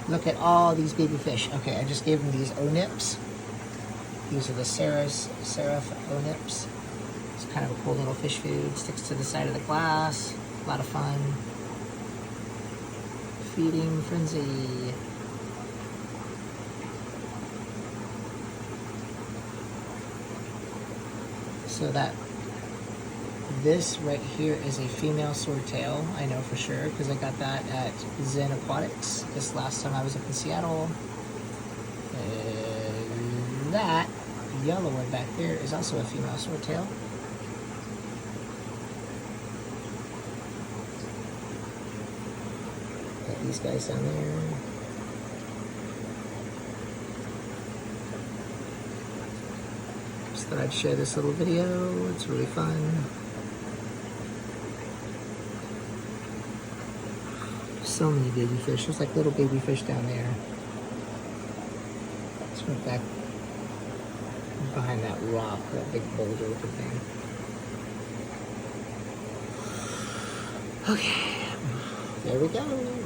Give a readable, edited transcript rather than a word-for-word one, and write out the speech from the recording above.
Look at all these baby fish. Okay, I just gave them these O-Nips. These are the Sera O-Nips. It's kind of a cool little fish food. Sticks to the side of the glass. A lot of fun. Feeding frenzy. So this right here is a female swordtail, I know for sure, because I got that at Zen Aquatics this last time I was up in Seattle. That yellow one back there is also a female swordtail. Got these guys down there. Just thought I'd share this little video. It's really fun. So many baby fish. There's like little baby fish down there. Let's go back behind that rock, that big boulder looking thing. Okay, there we go.